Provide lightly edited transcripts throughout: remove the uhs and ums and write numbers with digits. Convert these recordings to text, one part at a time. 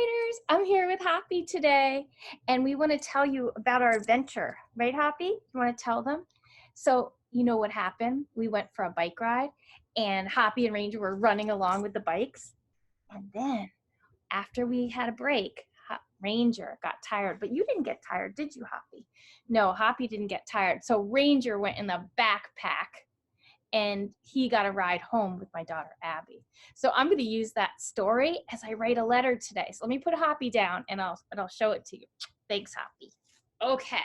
writers, I'm here with Hoppy today, and we want to tell you about our adventure. Right, Hoppy? You want to tell them? So, you know what happened? We went for a bike ride, and Hoppy and Ranger were running along with the bikes. And then, after we had a break, Ranger got tired, but you didn't get tired, did you, Hoppy? No, Hoppy didn't get tired. So, Ranger went in the backpack and he got a ride home with my daughter, Abby. So I'm going to use that story as I write a letter today. So let me put Hoppy down and I'll show it to you. Thanks, Hoppy. Okay.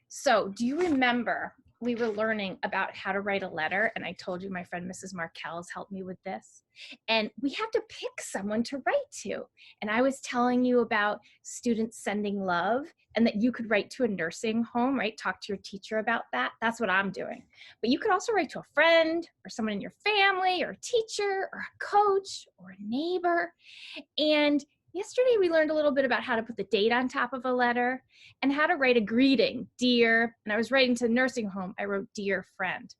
So do you remember we were learning about how to write a letter, and I told you my friend Mrs. Markel's helped me with this, and we have to pick someone to write to. And I was telling you about students sending love and that you could write to a nursing home, right? Talk to your teacher about that. That's what I'm doing. But you could also write to a friend or someone in your family or a teacher or a coach or a neighbor. And yesterday we learned a little bit about how to put the date on top of a letter and how to write a greeting, dear, and I was writing to the nursing home, I wrote, dear friend.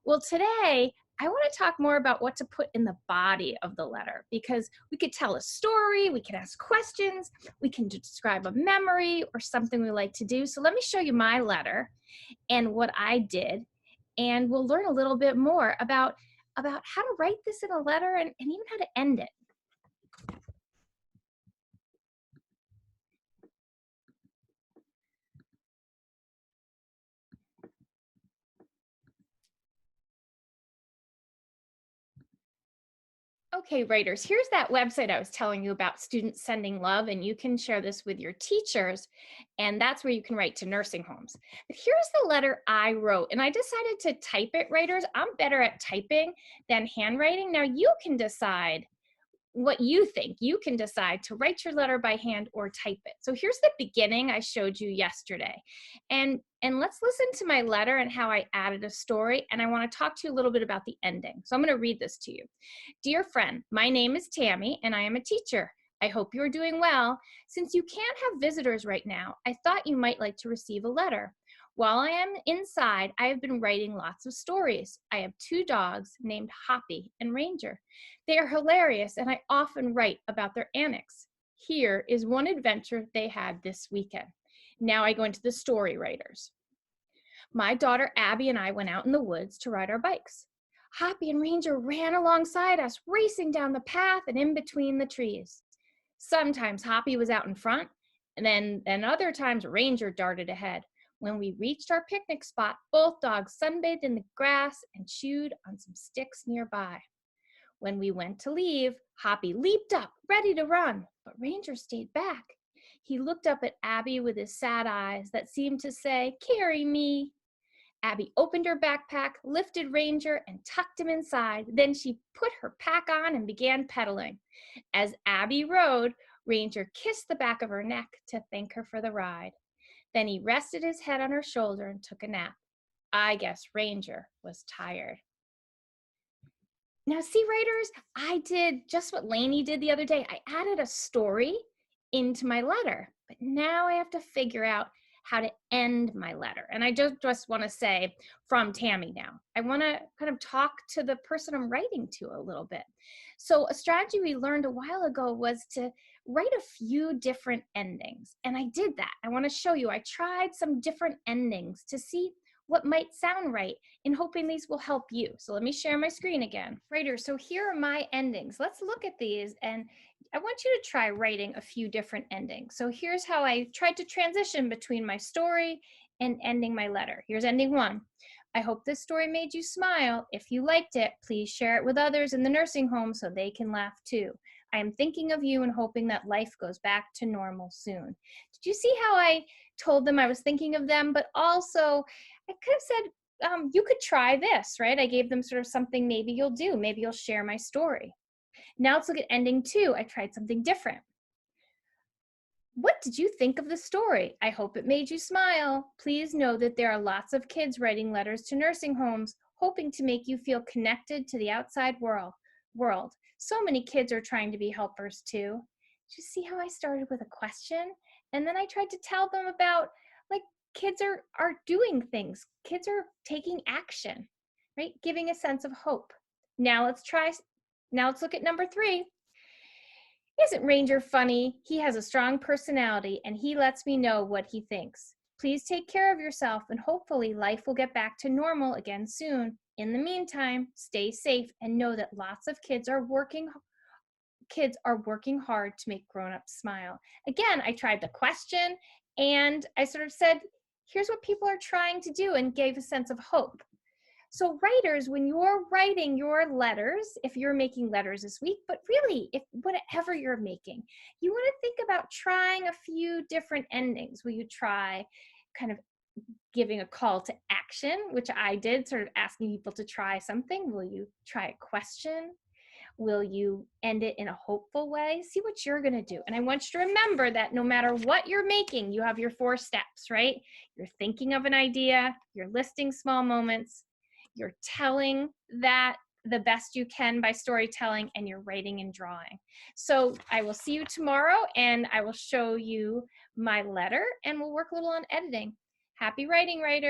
Well, today, I want to talk more about what to put in the body of the letter, because we could tell a story, we can ask questions, we can describe a memory or something we like to do. So let me show you my letter and what I did, and we'll learn a little bit more about how to write this in a letter and even how to end it. Okay, writers, here's that website I was telling you about, Students Sending Love, and you can share this with your teachers, and that's where you can write to nursing homes. But here's the letter I wrote, and I decided to type it, writers. I'm better at typing than handwriting. Now you can decide what you think. You can decide to write your letter by hand or type it. So here's the beginning I showed you yesterday. And let's listen to my letter and how I added a story. And I want to talk to you a little bit about the ending. So I'm going to read this to you. Dear friend, my name is Tammy and I am a teacher. I hope you are doing well. Since you can't have visitors right now, I thought you might like to receive a letter. While I am inside, I have been writing lots of stories. I have 2 dogs named Hoppy and Ranger. They are hilarious, and I often write about their antics. Here is one adventure they had this weekend. Now I go into the story, writers. My daughter Abby and I went out in the woods to ride our bikes. Hoppy and Ranger ran alongside us, racing down the path and in between the trees. Sometimes Hoppy was out in front, and then other times Ranger darted ahead. When we reached our picnic spot, both dogs sunbathed in the grass and chewed on some sticks nearby. When we went to leave, Hoppy leaped up, ready to run, but Ranger stayed back. He looked up at Abby with his sad eyes that seemed to say, "Carry me." Abby opened her backpack, lifted Ranger, and tucked him inside. Then she put her pack on and began pedaling. As Abby rode, Ranger kissed the back of her neck to thank her for the ride. Then he rested his head on her shoulder and took a nap. I guess Ranger was tired. Now, see, writers, I did just what Lainey did the other day. I added a story into my letter, but now I have to figure out how to end my letter. And I just want to say, from Tammy now, I want to kind of talk to the person I'm writing to a little bit. So a strategy we learned a while ago was to write a few different endings. And I did that. I want to show you. I tried some different endings to see what might sound right, in hoping these will help you. So let me share my screen again. Writers, so here are my endings. Let's look at these, and I want you to try writing a few different endings. So here's how I tried to transition between my story and ending my letter. Here's ending 1. I hope this story made you smile. If you liked it, please share it with others in the nursing home so they can laugh too. I am thinking of you and hoping that life goes back to normal soon. Did you see how I told them I was thinking of them, but also I could have said, you could try this, right? I gave them sort of something maybe you'll do. Maybe you'll share my story. Now let's look at ending 2. I tried something different. What did you think of the story? I hope it made you smile. Please know that there are lots of kids writing letters to nursing homes, hoping to make you feel connected to the outside world. So many kids are trying to be helpers too. Did you see how I started with a question? And then I tried to tell them about, like, kids are doing things. Kids are taking action, right? Giving a sense of hope. Now let's look at number 3. Isn't Ranger funny? He has a strong personality and he lets me know what he thinks. Please take care of yourself and hopefully life will get back to normal again soon. In the meantime, stay safe and know that lots of kids are working hard to make grown-ups smile. Again, I tried the question and I sort of said, here's what people are trying to do, and gave a sense of hope. So writers, when you're writing your letters, if you're making letters this week, but really, if whatever you're making, you want to think about trying a few different endings. Will you try kind of giving a call to action, which I did, sort of asking people to try something? Will you try a question? Will you end it in a hopeful way? See what you're going to do. And I want you to remember that no matter what you're making, you have your 4 steps, right? You're thinking of an idea, you're listing small moments, you're telling that the best you can by storytelling, and you're writing and drawing. So I will see you tomorrow and I will show you my letter and we'll work a little on editing. Happy writing, writers.